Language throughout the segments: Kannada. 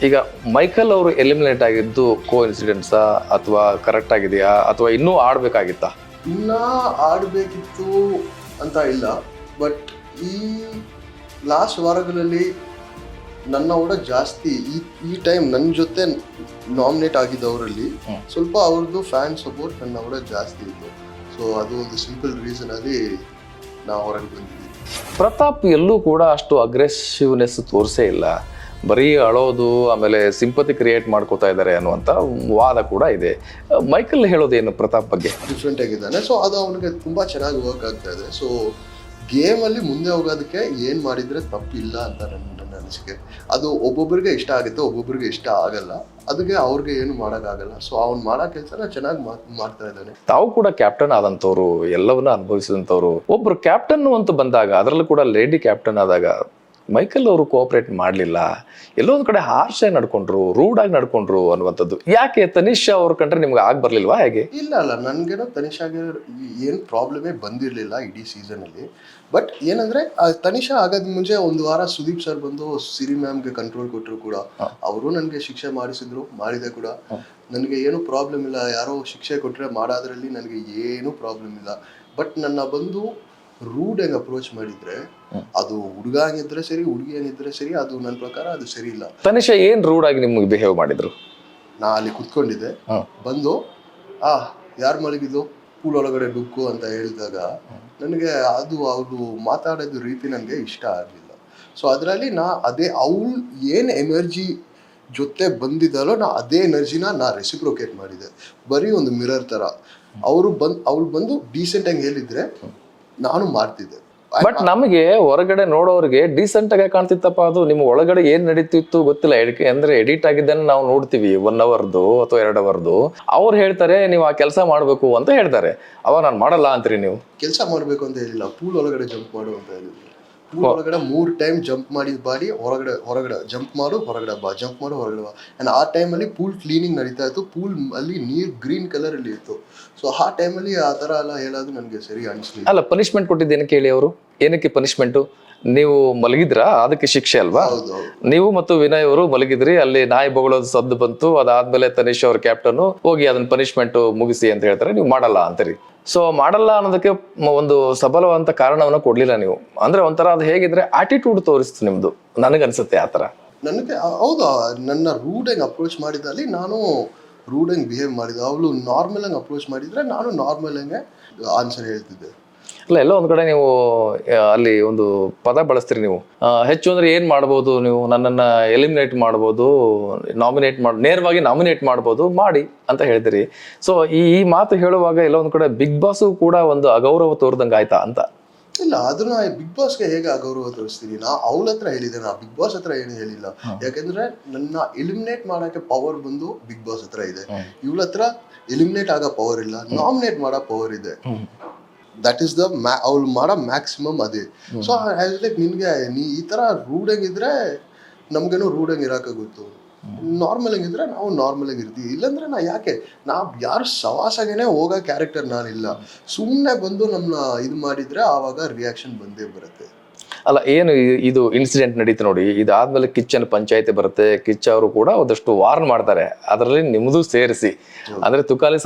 ಈಗ ಮೈಕಲ್ ಅವರು ಎಲಿಮಿನೇಟ್ ಆಗಿದ್ದು ಕೋ ಇನ್ಸಿಡೆಂಟ್ಸಾ ಅಥವಾ ಕರೆಕ್ಟ್ ಆಗಿದೆಯಾ ಅಥವಾ ಇನ್ನೂ ಆಡಬೇಕಾಗಿತ್ತಾ? ಇನ್ನ ಆಡಬೇಕಿತ್ತು ಅಂತ ಇಲ್ಲ, ಬಟ್ ಈ ಲಾಸ್ಟ್ ವಾರಗಳಲ್ಲಿ ನನ್ನ ಕೂಡ ಜಾಸ್ತಿ ಈ ಟೈಮ್ ನನ್ನ ಜೊತೆ ನಾಮಿನೇಟ್ ಆಗಿದ್ದವರಲ್ಲಿ ಸ್ವಲ್ಪ ಅವ್ರದ್ದು ಫ್ಯಾನ್ ಸಪೋರ್ಟ್ ನನ್ನ ಕೂಡ ಜಾಸ್ತಿ ಇತ್ತು. ಸೊ ಅದು ಒಂದು ಸಿಂಪಲ್ ರೀಸನ್ ಅಲ್ಲಿ ನಾವು ಹೊರಗೆ ಬಂದಿದ್ದೀವಿ. ಪ್ರತಾಪ್ ಎಲ್ಲೂ ಕೂಡ ಅಷ್ಟು ಅಗ್ರೆಸಿವ್ನೆಸ್ ತೋರಿಸೇ ಇಲ್ಲ, ಬರೀ ಅಳೋದು ಆಮೇಲೆ ಸಿಂಪತಿ ಕ್ರಿಯೇಟ್ ಮಾಡ್ಕೋತಾ ಇದ್ದಾರೆ ಅನ್ನುವಂಥ ವಾದ ಕೂಡ ಇದೆ. ಮೈಕಲ್ ಹೇಳೋದೇನು ಪ್ರತಾಪ್ ಬಗ್ಗೆ? ಡಿಫ್ರೆಂಟ್ ಆಗಿದ್ದಾನೆ, ಸೊ ಅದು ಅವನಿಗೆ ತುಂಬಾ ಚೆನ್ನಾಗಿ ವರ್ಕ್ ಆಗ್ತಾ ಇದೆ. ಸೊ ಗೇಮಲ್ಲಿ ಮುಂದೆ ಹೋಗೋದಕ್ಕೆ ಏನು ಮಾಡಿದರೆ ತಪ್ಪಿಲ್ಲ ಅಂತ ನನ್ನ ಅನಿಸಿಕೆ. ಅದು ಒಬ್ಬೊಬ್ಬರಿಗೆ ಇಷ್ಟ ಆಗುತ್ತೆ, ಒಬ್ಬೊಬ್ಬರಿಗೆ ಇಷ್ಟ ಆಗಲ್ಲ, ಅದಕ್ಕೆ ಅವ್ರಿಗೆ ಏನು ಮಾಡೋಕ್ಕಾಗಲ್ಲ. ಸೊ ಅವ್ನು ಮಾಡೋ ಕೆಲಸನ ಚೆನ್ನಾಗಿ ಮಾಡ್ತಾ ಇದ್ದಾನೆ. ತಾವು ಕೂಡ ಕ್ಯಾಪ್ಟನ್ ಆದಂಥವ್ರು, ಎಲ್ಲವನ್ನ ಅನುಭವಿಸಿದಂಥವ್ರು, ಒಬ್ರು ಕ್ಯಾಪ್ಟನ್ ಅಂತ ಬಂದಾಗ ಅದರಲ್ಲೂ ಕೂಡ ಲೇಡಿ ಕ್ಯಾಪ್ಟನ್ ಆದಾಗ ಮೈಕಲ್ ಅವರು ಕೋಆಪರೇಟ್ ಮಾಡಲಿಲ್ಲ, ಎಲ್ಲೋ ಒಂದು ಕಡೆ ಹಾರ್ಶ್ ಆಗಿ ನಡ್ಕೊಂಡ್ರು, ರೂಡ್ ಆಗಿ ನಡ್ಕೊಂಡ್ರು ಅನ್ನುವಂಥದ್ದು. ಯಾಕೆ ತನಿಷಾ ಅವ್ರ ಕಂಡ್ರೆ ನಿಮ್ಗೆ ಆಗಿ ಬರ್ಲಿಲ್ವಾ ಹೇಗೆ? ಇಲ್ಲ, ನನಗೇನೋ ತನಿಷಾಗೆ ಏನು ಪ್ರಾಬ್ಲಮೇ ಬಂದಿರಲಿಲ್ಲ ಇಡೀ ಸೀಸನಲ್ಲಿ. ಬಟ್ ಏನಂದ್ರೆ ತನಿಷಾ ಆಗೋದ್ ಮುಂಚೆ ಒಂದು ವಾರ ಸುದೀಪ್ ಸರ್ ಬಂದು ಸಿರಿ ಮ್ಯಾಮ್ಗೆ ಕಂಟ್ರೋಲ್ ಕೊಟ್ಟರು ಕೂಡ, ಅವರು ನನಗೆ ಶಿಕ್ಷೆ ಮಾಡಿದೆ ಕೂಡ. ನನಗೆ ಏನು ಪ್ರಾಬ್ಲಮ್ ಇಲ್ಲ, ಯಾರೋ ಶಿಕ್ಷೆ ಕೊಟ್ಟರೆ ಮಾಡೋದ್ರಲ್ಲಿ ನನಗೆ ಏನು ಪ್ರಾಬ್ಲಮ್ ಇಲ್ಲ. ಬಟ್ ನನ್ನ ಬಂದು ರೂಡ್ ಹೆಂಗ್ ಅಪ್ರೋಚ್ ಮಾಡಿದ್ರೆ, ಅದು ಹುಡುಗ ಆಗಿದ್ರೆ ಸರಿ, ಹುಡುಗಿ ಆಗಿದ್ರೆ ಸರಿ, ಅದು ನನ್ನ ಪ್ರಕಾರ ಅದು ಸರಿ ಇಲ್ಲ. ತನಿಷಾ ಏನ್ ರೂಡ್ ಆಗಿ ನಿಮ್ಗೆ ಬಿಹೇವ್ ಮಾಡಿದ್ರು? ನಾ ಅಲ್ಲಿ ಕುತ್ಕೊಂಡಿದ್ದೆ, ಬಂದು ಯಾರು ಮಲಗಿದ್ದು, ಪೂಲ್ ಒಳಗಡೆ ಡುಕ್ಕು ಅಂತ ಹೇಳಿದಾಗ ನನಗೆ ಅದು ಅವರು ಮಾತಾಡೋದು ರೀತಿ ನನಗೆ ಇಷ್ಟ ಆಗಲಿಲ್ಲ. ಸೊ ಅದರಲ್ಲಿ ಅದೇ ಅವಳು ಏನು ಎನರ್ಜಿ ಜೊತೆ ಬಂದಿದ್ದಾಲೋ ಅದೇ ಎನರ್ಜಿನ ರೆಸಿಪ್ರೊಕೇಟ್ ಮಾಡಿದೆ, ಬರೀ ಒಂದು ಮಿರರ್ ಥರ. ಅವಳು ಬಂದು ಡೀಸೆಂಟಾಗಿ ಹೇಳಿದ್ರೆ ನಾನು ಮಾಡ್ತಿದ್ದೆ. ಬಟ್ ನಮಗೆ ಹೊರಗಡೆ ನೋಡೋರಿಗೆ ಡೀಸೆಂಟ್ ಆಗಿ ಕಾಣ್ತಿತ್ತಪ್ಪ, ಅದು ನಿಮ್ಮ ಒಳಗಡೆ ಏನ್ ನಡೀತಿತ್ತು ಗೊತ್ತಿಲ್ಲ. ಅಂದ್ರೆ ಎಡಿಟ್ ಆಗಿದ್ದನ್ನು ನಾವು ನೋಡ್ತೀವಿ 1 ಅವರ್ದು ಅಥವಾ 2 ಅವರ್ದು. ಅವ್ರು ಹೇಳ್ತಾರೆ ನೀವು ಆ ಕೆಲಸ ಮಾಡ್ಬೇಕು ಅಂತ ಹೇಳ್ತಾರೆ, ಅವಾಗ ನಾನು ಮಾಡಲ್ಲ ಅಂತೀರಿ ನೀವು? ಕೆಲಸ ಮಾಡ್ಬೇಕು ಅಂತ ಹೇಳಿಲ್ಲ, ಪೂಲ್ ಒಳಗಡೆ ಜಂಪ್ ಮಾಡು ಅಂತ ಹೇಳಿದ್ರು. ಪೂಲ್ ಒಳಗಡೆ 3 ಟೈಮ್ ಜಂಪ್ ಮಾಡಿ ಬಾಡಿ ಹೊರಗಡೆ ಜಂಪ್ ಮಾಡು, ಹೊರಗಡೆ ಬಾ, ಜಂಪ್ ಮಾಡು, ಹೊರಗಡೆ ಬಾ. ಅಂಡ್ ಆ ಟೈಮಲ್ಲಿ ಪೂಲ್ ಕ್ಲೀನಿಂಗ್ ನಡೀತಾ ಇತ್ತು, ಪೂಲ್ ಅಲ್ಲಿ ನೀರು ಗ್ರೀನ್ ಕಲರ್ ಅಲ್ಲಿ ಇತ್ತು. ಸೊ ಆ ಟೈಮಲ್ಲಿ ಆ ಥರ ಎಲ್ಲ ಹೇಳೋದು ನನಗೆ ಸರಿ ಅನಿಸ್ಲಿಲ್ಲ. ಅಲ್ಲ, ಪನಿಷ್ಮೆಂಟ್ ಕೊಟ್ಟಿದ್ದೇನೆ ಕೇಳಿ ಅವರು. ಏನಕ್ಕೆ ಪನಿಷ್ಮೆಂಟು? ನೀವು ಮಲಗಿದ್ರಾ, ಅದಕ್ಕೆ ಶಿಕ್ಷೆ ಅಲ್ವಾ? ನೀವು ಮತ್ತು ವಿನಯ್ ಅವರು ಮಲಗಿದ್ರಿ, ಅಲ್ಲಿ ನಾಯಿ ಬೊಗಳೋದು ಸದ್ದು ಬಂತು, ಅದಾದ್ಮೇಲೆ ತನಿಷ್ ಅವ್ರ ಕ್ಯಾಪ್ಟನ್ ಹೋಗಿ ಅದನ್ನ ಪನಿಷ್ಮೆಂಟ್ ಮುಗಿಸಿ ಅಂತ ಹೇಳ್ತಾರೆ, ನೀವು ಮಾಡಲ್ಲ ಅಂತೀರಿ. ಸೊ ಮಾಡಲ್ಲ ಅನ್ನೋದಕ್ಕೆ ಒಂದು ಸಬಲವಾದಂತ ಕಾರಣವನ್ನ ಕೊಡ್ಲಿಲ್ಲ ನೀವು. ಅಂದ್ರೆ ಒಂಥರ ಅದು ಹೇಗಿದ್ರೆ ಆಟಿಟ್ಯೂಡ್ ತೋರಿಸ್ತು ನಿಮ್ದು, ನನಗನ್ಸುತ್ತೆ ಆ ಥರ. ನನಗೆ ಹೌದು, ನನ್ನ ರೂಡ್ ಹೆಂಗ್ ಅಪ್ರೋಚ್ ಮಾಡಿದಲ್ಲಿ ನಾನು ರೂಡ್ ಹೆಂಗ್ ಬಿಹೇವ್ ಮಾಡಿದ್ದೆ, ಅವಳು ನಾರ್ಮಲ್ ಆಗಿ ಅಪ್ರೋಚ್ ಮಾಡಿದ್ರೆ ನಾನು ನಾರ್ಮಲ್ ಹಂಗೆ ಆನ್ಸರ್ ಹೇಳ್ತಿದ್ದೆ. ಅಲ್ಲ, ಎಲ್ಲೋ ಒಂದ್ ಕಡೆ ನೀವು ಅಲ್ಲಿ ಒಂದು ಪದ ಬಳಸ್ತೀರಿ ನೀವು, ಹೆಚ್ಚು ಅಂದ್ರೆ ಏನ್ ಮಾಡ್ಬೋದು, ನೀವು ನನ್ನನ್ನ ಎಲಿಮಿನೇಟ್ ಮಾಡ್ಬೋದು, ನೇರವಾಗಿ ನಾಮಿನೇಟ್ ಮಾಡ್ಬೋದು ಮಾಡಿ ಅಂತ ಹೇಳ್ತೀರಿ. ಸೊ ಈ ಮಾತು ಹೇಳುವಾಗ ಎಲ್ಲೋ ಒಂದ್ ಕಡೆ ಬಿಗ್ ಬಾಸ್ ಕೂಡ ಒಂದು ಅಗೌರವ ತೋರ್ದಂಗ ಆಯ್ತಾ ಅಂತ? ಇಲ್ಲ, ಅದನ್ನ ಬಿಗ್ ಬಾಸ್ಗೆ ಹೇಗೆ ಅಗೌರವ ತೋರಿಸ್ತೀನಿ? ಅವಳ ಹತ್ರ ಹೇಳಿದೆ, ಬಿಗ್ ಬಾಸ್ ಹತ್ರ ಏನು ಹೇಳಿಲ್ಲ. ಯಾಕಂದ್ರೆ ನನ್ನ ಎಲಿಮಿನೇಟ್ ಮಾಡಕ್ಕೆ ಪವರ್ ಬಂದು ಬಿಗ್ ಬಾಸ್ ಹತ್ರ ಇದೆ, ಇವಳ ಹತ್ರ ಎಲಿಮಿನೇಟ್ ಆಗೋ ಪವರ್ ಇಲ್ಲ, ನಾಮಿನೇಟ್ ಮಾಡೋ ಪವರ್ ಇದೆ. ದಟ್ ಈಸ್ ಅವ್ಳು ಮಾಡೋ ಮ್ಯಾಕ್ಸಿಮಮ್ ಅದೇ. ಸೊ ಲೈಕ್ ನಿನ್ಗೆ ನೀ ಈ ತರ ರೂಢಂಗ್ ಇದ್ರೆ ನಮ್ಗೇನೋ ರೂಢಂಗ್ ಇರಕಾಗುತ್ತು, ನಾರ್ಮಲ್ ಆಗಿದ್ರೆ ನಾವು ನಾರ್ಮಲ್ ಆಗಿರ್ತೀವಿ. ಇಲ್ಲಾಂದ್ರೆ ಯಾರು ಸವಾಸಾಗೇನೆ ಹೋಗೋ ಕ್ಯಾರೆಕ್ಟರ್ ನಾನಿಲ್ಲ. ಸುಮ್ಮನೆ ಬಂದು ನಮ್ಮನ್ನ ಇದು ಮಾಡಿದ್ರೆ ಆವಾಗ ರಿಯಾಕ್ಷನ್ ಬಂದೇ ಬರುತ್ತೆ. ಅಲ್ಲ, ಏನು ಇದು ಇನ್ಸಿಡೆಂಟ್ ನಡೀತು ನೋಡಿ, ಇದಾದ್ಮೇಲೆ ಕಿಚ್ಚನ್ ಪಂಚಾಯತಿ ಬರುತ್ತೆ, ಕಿಚ್ಚ ಅವರು ಕೂಡ ಒಂದಷ್ಟು ವಾರ್ನ್ ಮಾಡ್ತಾರೆ, ಅದರಲ್ಲಿ ನಿಮ್ದು ಸೇರಿಸಿ. ಅಂದ್ರೆ ತುಕಾಲಿ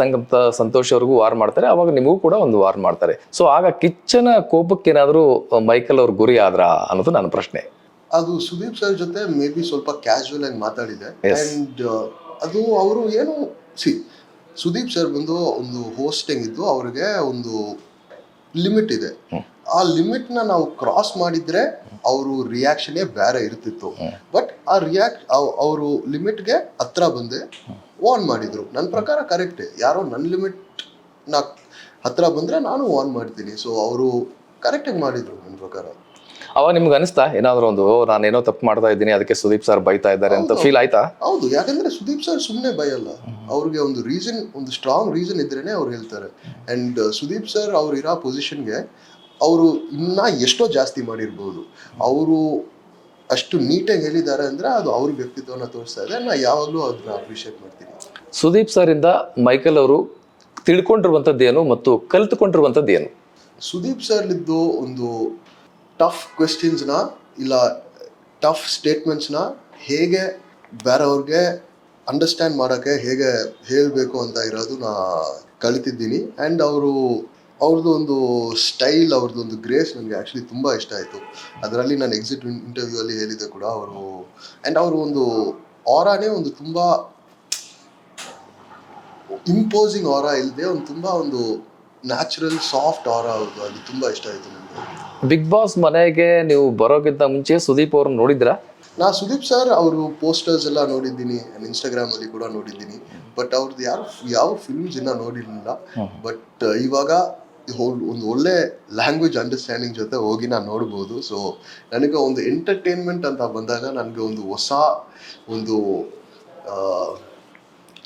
ಸಂತೋಷ್ ಅವ್ರಿಗೂ ವಾರ್ ಮಾಡ್ತಾರೆ, ಅವಾಗ ನಿಮಗೂ ಕೂಡ ಒಂದು ವಾರ್ ಮಾಡ್ತಾರೆ. ಸೊ ಆಗ ಕಿಚ್ಚನ ಕೋಪಕ್ಕೆ ಏನಾದ್ರು ಮೈಕಲ್ ಅವ್ರ ಗುರಿ ಆದ್ರ ಅನ್ನೋದು ನನ್ನ ಪ್ರಶ್ನೆ. ಅದು ಸುದೀಪ್ ಸರ್ ಜೊತೆ ಮೇ ಬಿ ಸ್ವಲ್ಪ ಕ್ಯಾಶುವಲ್ ಆಗಿ ಮಾತಾಡಿದೆ. ಅಂಡ್ ಅದು ಅವರು ಏನು ಸುದೀಪ್ ಸರ್ ಬಂದು ಒಂದು ಹೋಸ್ಟಿಂಗ್ ಇದ್ದು, ಅವ್ರಿಗೆ ಒಂದು ಲಿಮಿಟ್ ಇದೆ. ಆ ಲಿಮಿಟ್ ನಾವು ಕ್ರಾಸ್ ಮಾಡಿದ್ರೆ ಅವರು ರಿಯಾಕ್ಷನ್ ಬೇರೆ ಇರ್ತಿತ್ತು. ಬಟ್ ಅವರು ಲಿಮಿಟ್ಗೆ ಹತ್ರ ಬಂದೆ ವಾರ್ನ್ ಮಾಡಿದ್ರು. ನನ್ನ ಪ್ರಕಾರ ಕರೆಕ್ಟ್, ಯಾರೋ ನನ್ನ ಲಿಮಿಟ್ ಹತ್ರ ಬಂದ್ರೆ ನಾನು ವಾರ್ನ್ ಮಾಡ್ತೀನಿ. ಸೊ ಅವರು ಕರೆಕ್ಟಾಗಿ ಮಾಡಿದ್ರು ನನ್ನ ಪ್ರಕಾರ. ಅವಾಗ ನಿಮ್ಗೆ ಅನಿಸ್ತಾ ಏನಾದ್ರು ಒಂದು ನಾನೇನೋ ತಪ್ಪು ಮಾಡ್ತಾ ಇದ್ದೀನಿ, ಅದಕ್ಕೆ ಸುದೀಪ್ ಸರ್ ಬೈತಾ ಇದ್ದಾರೆ ಅಂತ ಫೀಲ್ ಆಯ್ತಾ? ಹೌದು, ಯಾಕಂದ್ರೆ ಸುದೀಪ್ ಸರ್ ಸುಮ್ಮನೆ ಬೈಯಲ್ಲ, ಅವ್ರಿಗೆ ಒಂದು ರೀಸನ್, ಒಂದು ಸ್ಟ್ರಾಂಗ್ ರೀಸನ್ ಇದ್ರೇನೆ ಅವ್ರು ಹೇಳ್ತಾರೆ. ಅಂಡ್ ಸುದೀಪ್ ಸರ್ ಅವ್ರು ಇರೋ ಪೊಸಿಷನ್ಗೆ ಅವರು ಇನ್ನ ಎಷ್ಟೋ ಜಾಸ್ತಿ ಮಾಡಿರ್ಬೋದು. ಅವರು ಅಷ್ಟು ನೀಟಾಗಿ ಹೇಳಿದ್ದಾರೆ ಅಂದ್ರೆ ಅದು ಅವ್ರ ವ್ಯಕ್ತಿತ್ವನ ತೋರಿಸ್ತಾ ಇದೆ. ನಾ ಯಾವಾಗಲೂ ಅದನ್ನ ಅಪ್ರಿಷಿಯೇಟ್ ಮಾಡ್ತೀನಿ. ಸುದೀಪ್ ಸರ್ ಇಂದ ಮೈಕಲ್ ಅವರು ತಿಳ್ಕೊಂಡಿರುವಂಥದ್ದು ಏನು ಮತ್ತು ಕಲಿತುಕೊಂಡಿರುವಂಥದ್ದು ಏನು? ಸುದೀಪ್ ಸರ್ ಇದ್ದು ಒಂದು ಟಫ್ ಕ್ವೆಶ್ಚನ್ಸ್ನ ಇಲ್ಲ ಟಫ್ ಸ್ಟೇಟ್ಮೆಂಟ್ಸ್ನ ಹೇಗೆ ಬೇರೆಯವ್ರಿಗೆ ಅಂಡರ್ಸ್ಟ್ಯಾಂಡ್ ಮಾಡೋಕ್ಕೆ ಹೇಗೆ ಹೇಳಬೇಕು ಅಂತ ಇರೋದು ನಾ ಕಲಿತಿದ್ದೀನಿ. ಆ್ಯಂಡ್ ಅವ್ರದ್ದು ಒಂದು ಸ್ಟೈಲ್, ಅವ್ರದ್ದು ಒಂದು ಗ್ರೇಸ್ ನನಗೆ ಆ್ಯಕ್ಚುಲಿ ತುಂಬ ಇಷ್ಟ ಆಯಿತು. ಅದರಲ್ಲಿ ನಾನು ಎಕ್ಸಿಟ್ ಇಂಟರ್ವ್ಯೂ ಅಲ್ಲಿ ಹೇಳಿದೆ ಕೂಡ ಅವರು. ಆ್ಯಂಡ್ ಅವರು ಒಂದು ಆರಾನೇ ಒಂದು ತುಂಬ ಇಂಪೋಸಿಂಗ್ ಆರಾ ಇಲ್ಲದೆ ಒಂದು ತುಂಬ ಒಂದು ನ್ಯಾಚುರಲ್ ಸಾಫ್ಟ್ ಆರಾ ಅವ್ರದ್ದು, ಅದು ತುಂಬ ಇಷ್ಟ ಆಯಿತು ನನಗೆ. ಬಿಗ್ ಬಾಸ್ ಮನೆಗೆ ನೀವು ಬರೋಕ್ಕಿಂತ ಮುಂಚೆ ಸುದೀಪ್ ಅವ್ರನ್ನ ನೋಡಿದ್ರಾ? ನಾ ಸುದೀಪ್ ಸರ್ ಅವರು ಪೋಸ್ಟರ್ಸ್ ಎಲ್ಲ ನೋಡಿದ್ದೀನಿ, ಇನ್ಸ್ಟಾಗ್ರಾಮಲ್ಲಿ ಕೂಡ ನೋಡಿದ್ದೀನಿ. ಬಟ್ ಅವ್ರದ್ದು ಯಾವ ಫಿಲ್ಮ್ಸ್ ಇನ್ನೂ ನೋಡಿರಲಿಲ್ಲ. ಬಟ್ ಇವಾಗ ಒಂದು ಒಳ್ಳೆ ಲ್ಯಾಂಗ್ವೇಜ್ ಅಂಡರ್ಸ್ಟ್ಯಾಂಡಿಂಗ್ ಜೊತೆ ಹೋಗಿ ನಾನು ನೋಡ್ಬೋದು. ಸೊ ನನಗೆ ಒಂದು ಎಂಟರ್ಟೈನ್ಮೆಂಟ್ ಅಂತ ಬಂದಾಗ ನನಗೆ ಒಂದು ಹೊಸ ಒಂದು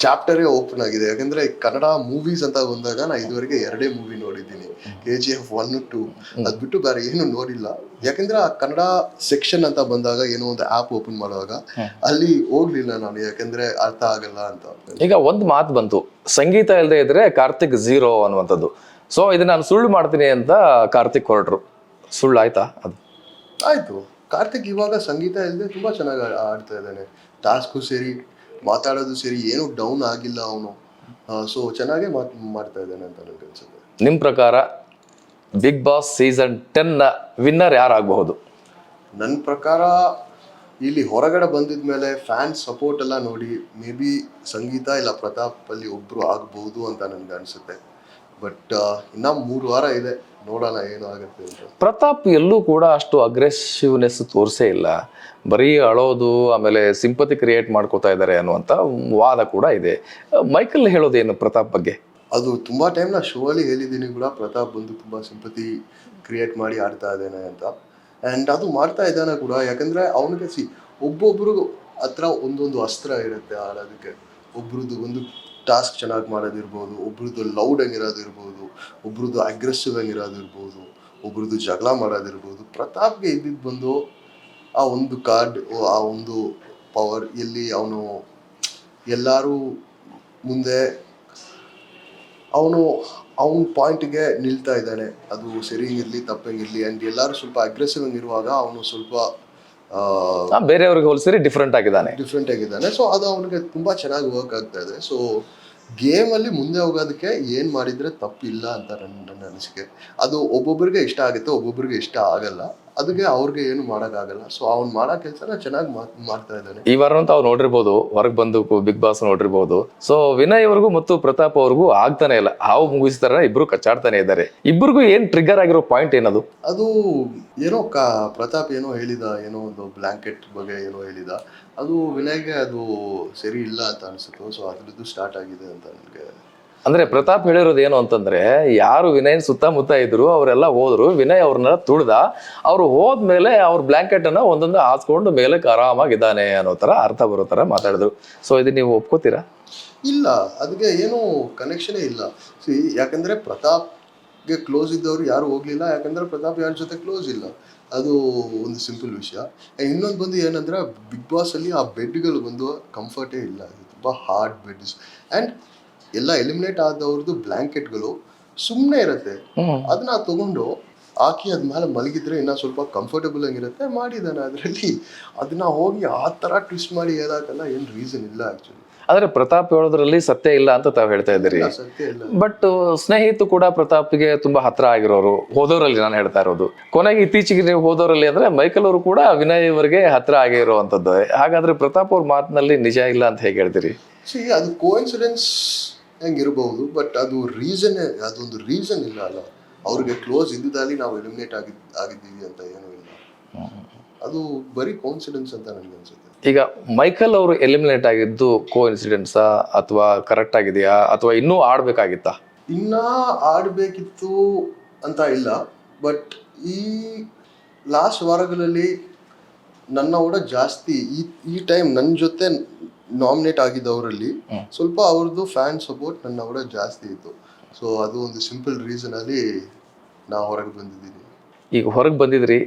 ಚಾಪ್ಟರೇ ಓಪನ್ ಆಗಿದೆ. ಯಾಕಂದರೆ ಕನ್ನಡ ಮೂವೀಸ್ ಅಂತ ಬಂದಾಗ ನಾನು ಇದುವರೆಗೆ 2 ಮೂವಿ ನೋಡಿದ್ದೀನಿ, KGF 1, 2. ಅದು ಬಿಟ್ಟು ಬೇರೆ ಏನು ನೋಡಿಲ್ಲ. ಯಾಕಂದರೆ ಆ ಕನ್ನಡ ಸೆಕ್ಷನ್ ಅಂತ ಬಂದಾಗ ಏನೋ ಒಂದು ಆ್ಯಪ್ ಓಪನ್ ಮಾಡುವಾಗ ಅಲ್ಲಿ ಹೋಗ್ಲಿಲ್ಲ ನಾನು, ಯಾಕಂದರೆ ಅರ್ಥ ಆಗಲ್ಲ ಅಂತ. ಈಗ ಒಂದು ಮಾತು ಬಂತು, ಸಂಗೀತ ಇಲ್ಲದೆ ಇದ್ರೆ ಕಾರ್ತಿಕ್ 0 ಅನ್ನುವಂಥದ್ದು. ಸೊ ಇದನ್ನ ನಾನು ಸುಳ್ಳು ಮಾಡ್ತೀನಿ ಅಂತ ಕಾರ್ತಿಕ್ ಹೊರಟ್ರು, ಸುಳ್ಳು ಆಯ್ತಾ ಅದು? ಆಯಿತು, ಕಾರ್ತಿಕ್ ಇವಾಗ ಸಂಗೀತ ಇಲ್ಲದೆ ತುಂಬ ಚೆನ್ನಾಗಿ ಆಡ್ತಾ ಇದ್ದಾನೆ. ಟಾಸ್ಕು ಸೇರಿ, ಮಾತಾಡೋದು ಸೇರಿ, ಏನೂ ಡೌನ್ ಆಗಿಲ್ಲ ಅವನು. ಸೊ ಚೆನ್ನಾಗೇ ಮಾಡ್ತಾ ಇದ್ದಾನೆ ಅಂತ ನನಗೆ ಅನ್ಸುತ್ತೆ. ನಿಮ್ಮ ಪ್ರಕಾರ ಬಿಗ್ ಬಾಸ್ ಸೀಸನ್ 10ನ ವಿನ್ನರ್ ಯಾರಾಗಬಹುದು? ನನ್ನ ಪ್ರಕಾರ ಇಲ್ಲಿ ಹೊರಗಡೆ ಬಂದಿದ ಮೇಲೆ ಫ್ಯಾನ್ಸ್ ಸಪೋರ್ಟ್ ಎಲ್ಲ ನೋಡಿ ಮೇ ಬಿ ಸಂಗೀತ ಇಲ್ಲ ಪ್ರತಾಪ್ ಅಲ್ಲಿ ಒಬ್ಬರು ಆಗ್ಬೋದು ಅಂತ ನನಗೆ ಅನಿಸುತ್ತೆ. ಬಟ್ ಇನ್ನೂ 3 ವಾರ ಇದೆ, ನೋಡೋಣ ಏನು ಆಗುತ್ತೆ ಅಂತ. ಪ್ರತಾಪ್ ಎಲ್ಲೂ ಕೂಡ ಅಷ್ಟು ಅಗ್ರೆಸಿವ್ನೆಸ್ ತೋರಿಸೇ ಇಲ್ಲ, ಬರೀ ಅಳೋದು ಆಮೇಲೆ ಸಿಂಪತಿ ಕ್ರಿಯೇಟ್ ಮಾಡ್ಕೋತಾ ಇದ್ದಾರೆ ಅನ್ನುವಂಥ ವಾದ ಕೂಡ ಇದೆ. ಮೈಕಲ್ ಹೇಳೋದೇನು ಪ್ರತಾಪ್ ಬಗ್ಗೆ? ಅದು ತುಂಬ ಟೈಮ್ ನಾ ಶೋ ಅಲ್ಲಿ ಹೇಳಿದ್ದೀನಿ ಕೂಡ, ಪ್ರತಾಪ್ ಬಂದು ತುಂಬ ಸಿಂಪತಿ ಕ್ರಿಯೇಟ್ ಮಾಡಿ ಆಡ್ತಾ ಇದ್ದಾನೆ ಅಂತ. ಆ್ಯಂಡ್ ಅದು ಮಾಡ್ತಾ ಇದ್ದಾನೆ ಕೂಡ. ಯಾಕಂದರೆ ಅವನಿಗೆ ಒಬ್ಬೊಬ್ರಿಗೂ ಹತ್ರ ಒಂದೊಂದು ಅಸ್ತ್ರ ಇರುತ್ತೆ ಆಡೋದಕ್ಕೆ. ಒಬ್ರದ್ದು ಒಂದು ಟಾಸ್ಕ್ ಚೆನ್ನಾಗಿ ಮಾಡೋದಿರ್ಬೋದು, ಒಬ್ರದ್ದು ಲೌಡ್ ಆಗಿರೋದಿರ್ಬೋದು, ಒಬ್ರದ್ದು ಅಗ್ರೆಸಿವ್ ಆಗಿರೋದಿರ್ಬೋದು, ಒಬ್ರದ್ದು ಜಗಳ ಮಾಡೋದಿರ್ಬೋದು. ಪ್ರತಾಪ್ಗೆ ಇದ್ದಿದ್ದು ಬಂದು ಆ ಒಂದು ಕಾರ್ಡ್, ಆ ಒಂದು ಪವರ್, ಎಲ್ಲಿ ಅವನು ಎಲ್ಲರೂ ಮುಂದೆ ಅವನ ಪಾಯಿಂಟ್ಗೆ ನಿಲ್ತಾ ಇದ್ದಾನೆ. ಅದು ಸರಿ ಇರಲಿ ತಪ್ಪಂಗಿರಲಿ. ಆ್ಯಂಡ್ ಎಲ್ಲರೂ ಸ್ವಲ್ಪ ಅಗ್ರೆಸಿವ್ ಆಗಿರುವಾಗ ಅವನು ಸ್ವಲ್ಪ ಬೇರೆಯವ್ರಿಗೆ ಹೋಲಿಸಿದ್ರೆ ಡಿಫ್ರೆಂಟ್ ಆಗಿದ್ದಾನೆ. ಸೊ ಅದು ಅವನಿಗೆ ತುಂಬ ಚೆನ್ನಾಗಿ ವರ್ಕ್ ಆಗ್ತಾ ಇದೆ. ಸೊ ಗೇಮಲ್ಲಿ ಮುಂದೆ ಹೋಗೋದಕ್ಕೆ ಏನು ಮಾಡಿದರೆ ತಪ್ಪಿಲ್ಲ ಅಂತ ನನ್ನ ಅನಿಸಿಕೆ. ಅದು ಒಬ್ಬೊಬ್ಬರಿಗೆ ಇಷ್ಟ ಆಗುತ್ತೆ, ಒಬ್ಬೊಬ್ಬರಿಗೆ ಇಷ್ಟ ಆಗಲ್ಲ. ಅದಕ್ಕೆ ಅವ್ರಿಗೆ ಏನು ಮಾಡೋಕ್ಕಾಗಲ್ಲ. ಸೊ ಅವ್ನು ಮಾಡೋ ಕೆಲಸನ ಚೆನ್ನಾಗಿ ಮಾಡ್ತಾ ಇದ್ದಾನೆ. ಈ ವಾರ ಅಂತ ಅವ್ರು ನೋಡಿರ್ಬೋದು, ಹೊರಗೆ ಬಂದು ಬಿಗ್ ಬಾಸ್ ನೋಡಿರ್ಬೋದು. ಸೊ ವಿನಯ್ ಅವ್ರಿಗೂ ಮತ್ತು ಪ್ರತಾಪ್ ಅವ್ರಿಗೂ ಆಗ್ತಾನೆ ಇಲ್ಲ, ಹಾವು ಮುಗಿಸ್ತಾರ, ಇಬ್ರು ಕಚ್ಚಾಡ್ತಾನೆ ಇದ್ದಾರೆ. ಇಬ್ಬರಿಗೂ ಏನ್ ಟ್ರಿಗರ್ ಆಗಿರೋ ಪಾಯಿಂಟ್ ಏನದು? ಅದು ಏನೋ ಪ್ರತಾಪ್ ಏನೋ ಹೇಳಿದ, ಏನೋ ಒಂದು ಬ್ಲಾಂಕೆಟ್ ಬಗ್ಗೆ ಏನೋ ಹೇಳಿದ. ಅದು ವಿನಯ್ಗೆ ಅದು ಸರಿ ಇಲ್ಲ ಅಂತ ಅನ್ಸುತ್ತೆ. ಸೊ ಅದ್ರದ್ದು ಸ್ಟಾರ್ಟ್ ಆಗಿದೆ ಅಂತ ನನಗೆ. ಅಂದ್ರೆ ಪ್ರತಾಪ್ ಹೇಳಿರೋದು ಏನು ಅಂತಂದ್ರೆ, ಯಾರು ವಿನಯ್ ಸುತ್ತಮುತ್ತ ಇದ್ರು ಅವರೆಲ್ಲ ಹೋದ್ರು, ವಿನಯ್ ಅವ್ರನ್ನ ತುಳ್ದ, ಅವ್ರು ಹೋದ್ಮೇಲೆ ಅವ್ರ ಬ್ಲಾಂಕೆಟ್ ಅನ್ನ ಒಂದೊಂದು ಹಾಸ್ಕೊಂಡು ಮೇಲೆ ಆರಾಮಾಗಿದ್ದಾನೆ ಅನ್ನೋ ತರ ಅರ್ಥ ಬರೋ ತರ ಮಾತಾಡಿದ್ರು. ಸೊ ಇದು ನೀವು ಒಪ್ಕೋತೀರಾ? ಇಲ್ಲ, ಅದಕ್ಕೆ ಏನೂ ಕನೆಕ್ಷನೇ ಇಲ್ಲ. ಯಾಕಂದ್ರೆ ಪ್ರತಾಪ್ಗೆ ಕ್ಲೋಸ್ ಇದ್ದವ್ರು ಯಾರು ಹೋಗ್ಲಿಲ್ಲ, ಯಾಕಂದ್ರೆ ಪ್ರತಾಪ್ ಯಾರ ಜೊತೆ ಕ್ಲೋಸ್ ಇಲ್ಲ. ಅದು ಒಂದು ಸಿಂಪಲ್ ವಿಷಯ. ಇನ್ನೊಂದು ಬಂದು ಏನಂದ್ರೆ, ಬಿಗ್ ಬಾಸ್ ಅಲ್ಲಿ ಆ ಬೆಡ್ಗಳು ಬಂದು ಕಂಫರ್ಟೇ ಇಲ್ಲ, ತುಂಬ ಹಾರ್ಡ್ ಬೆಡ್ಸ್. ಆ್ಯಂಡ್ ಎಲ್ಲ ಎಲಿಮಿನೇಟ್ ಆದವ್ರದ್ದು ಬ್ಲಾಂಕೆಟ್ಗಳು ಸುಮ್ಮನೆ ಇರುತ್ತೆ, ಅದನ್ನ ತಗೊಂಡು ಹಾಕಿ ಅದ್ಮೇಲೆ ಮಲಗಿದ್ರೆ ಇನ್ನೂ ಸ್ವಲ್ಪ ಕಂಫರ್ಟಬಲ್ ಆಗಿರುತ್ತೆ. ಮಾಡಿದ್ದಾನೆ ಅದರಲ್ಲಿ. ಅದನ್ನ ಹೋಗಿ ಆ ಥರ ಟ್ವಿಸ್ಟ್ ಮಾಡಿ ಹೇಳೋಕ್ಕಲ್ಲ ಏನು ರೀಸನ್ ಇಲ್ಲ ಆ್ಯಕ್ಚುಲಿ. ಆದ್ರೆ ಪ್ರತಾಪ್ ಹೇಳೋದ್ರಲ್ಲಿ ಸತ್ಯ ಇಲ್ಲ ಅಂತ ತಾವ್ ಹೇಳ್ತಾ ಇದ್ದೀರಿ. ಸತ್ಯ ಇಲ್ಲ. ಬಟ್ ಸ್ನೇಹಿತು ಕೂಡ ಪ್ರತಾಪ್ಗೆ ತುಂಬಾ ಹತ್ರ ಆಗಿರೋರು, ಹೋದವರಲ್ಲಿ ನಾನು ಹೇಳ್ತಾ ಇರೋದು. ಕೊನೆಗೆ ಇತ್ತೀಚೆಗೆ ನೀವು ಹೋದವರಲ್ಲಿ ಅಂದ್ರೆ ಮೈಕಲ್ ಅವರು ಕೂಡ ವಿನಯ್ ಅವರಿಗೆ ಹತ್ರ ಆಗಿರುವಂತದ್ದು. ಹಾಗಾದ್ರೆ ಪ್ರತಾಪ್ ಅವ್ರ ಮಾತಿನಲ್ಲಿ ನಿಜ ಇಲ್ಲ ಅಂತ ಹೇಗೆ ಹೇಳ್ತೀರಿ? ಅದು ಕೋಇನ್ಸಿಡೆನ್ಸ್ ಹೆಂಗಿರಬಹುದು, ಬಟ್ ಅದು ಅದೊಂದು ರೀಸನ್ ಇಲ್ಲ ಅಲ್ಲ. ಅವ್ರಿಗೆ ಕ್ಲೋಸ್ ಇದ್ದಿದ್ದಲ್ಲಿ ನಾವು ಎಲಿಮಿನೇಟ್ ಆಗಿದ್ದೀವಿ ಅಂತ ಏನೂ ಇಲ್ಲ. ಅದು ಬರೀ ಕೋಇನ್ಸಿಡೆನ್ಸ್ ಅಂತ ನನಗೆ ಅನ್ಸುತ್ತೆ. ಈಗ ಮೈಕಲ್ ಅವರು ಎಲಿಮಿನೇಟ್ ಆಗಿದ್ದು ಕೋಇನ್ಸಿಡೆನ್ಸಾ ಅಥವಾ ಕರೆಕ್ಟ್ ಆಗಿದೆಯಾ ಅಥವಾ ಇನ್ನೂ ಆಡ್ಬೇಕಾಗಿತ್ತಾ? ಇನ್ನ ಆಡಬೇಕಿತ್ತು ಅಂತ ಇಲ್ಲ. ಬಟ್ ಈ ಲಾಸ್ಟ್ ವಾರಗಳಲ್ಲಿ ನನ್ನ ಕೂಡ ಜಾಸ್ತಿ ಈ ಟೈಮ್ ನನ್ನ ಜೊತೆ ನಾಮಿನೇಟ್ ಆಗಿದ್ದವರಲ್ಲಿ ಸ್ವಲ್ಪ ಅವ್ರದ್ದು ಫ್ಯಾನ್ ಸಪೋರ್ಟ್ ನನ್ನ ಕೂಡ ಜಾಸ್ತಿ ಇತ್ತು. ಸೊ ಅದು ಒಂದು ಸಿಂಪಲ್ ರೀಸನ್ ಅಲ್ಲಿ ನಾ ಹೊರಗೆ ಬಂದಿದ್ದೀನಿ. ಈಗ ಹೊರಗೆ ಬಂದಿದ್ರಿ,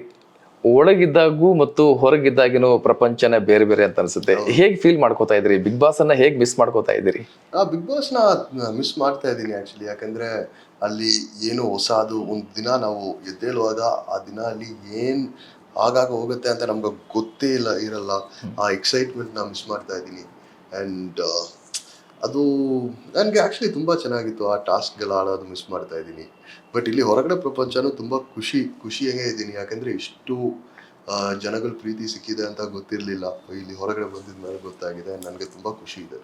ಒಳಗಿದ್ದಾಗೂ ಮತ್ತು ಹೊರಗಿದ್ದಾಗಿನೂ ಪ್ರಪಂಚನೇ ಬೇರೆ ಬೇರೆ ಅಂತ ಅನ್ಸುತ್ತೆ. ಹೇಗೆ ಫೀಲ್ ಮಾಡ್ಕೋತಾ ಇದ್ರಿ? ಬಿಗ್ ಬಾಸ್ ಅನ್ನ ಹೇಗೆ ಮಿಸ್ ಮಾಡ್ಕೋತಾ ಇದ್ದೀರಿ? ಬಿಗ್ ಬಾಸ್ ನ ಮಿಸ್ ಮಾಡ್ತಾ ಇದ್ದೀನಿ ಆಕ್ಚುಲಿ. ಯಾಕಂದ್ರೆ ಅಲ್ಲಿ ಏನು ಹೊಸ, ಅದು ಒಂದು ದಿನ ನಾವು ಎದ್ದೇಳುವಾಗ ಆ ದಿನ ಅಲ್ಲಿ ಆಗಾಗ ಹೋಗುತ್ತೆ ಅಂತ ನಮ್ಗೆ ಗೊತ್ತೇ ಇರಲ್ಲ. ಆ ಎಕ್ಸೈಟ್ಮೆಂಟ್ ನಾ ಮಿಸ್ ಮಾಡ್ತಾ ಇದ್ದೀನಿ. ಆ್ಯಂಡ್ ಅದು ನನಗೆ ಆ್ಯಕ್ಚುಲಿ ತುಂಬ ಚೆನ್ನಾಗಿತ್ತು. ಆ ಟಾಸ್ಕ್ಗಳು ಆಡೋದು ಮಿಸ್ ಮಾಡ್ತಾ ಇದ್ದೀನಿ. ಬಟ್ ಇಲ್ಲಿ ಹೊರಗಡೆ ಪ್ರಪಂಚನೂ ತುಂಬ ಖುಷಿಯಾಗೇ ಇದ್ದೀನಿ. ಯಾಕಂದರೆ ಇಷ್ಟು ಜನಗಳ ಪ್ರೀತಿ ಸಿಕ್ಕಿದೆ ಅಂತ ಗೊತ್ತಿರಲಿಲ್ಲ. ಇಲ್ಲಿ ಹೊರಗಡೆ ಬಂದಿದ ಮೇಲೆ ಗೊತ್ತಾಗಿದೆ. ನನಗೆ ತುಂಬ ಖುಷಿ ಇದೆ.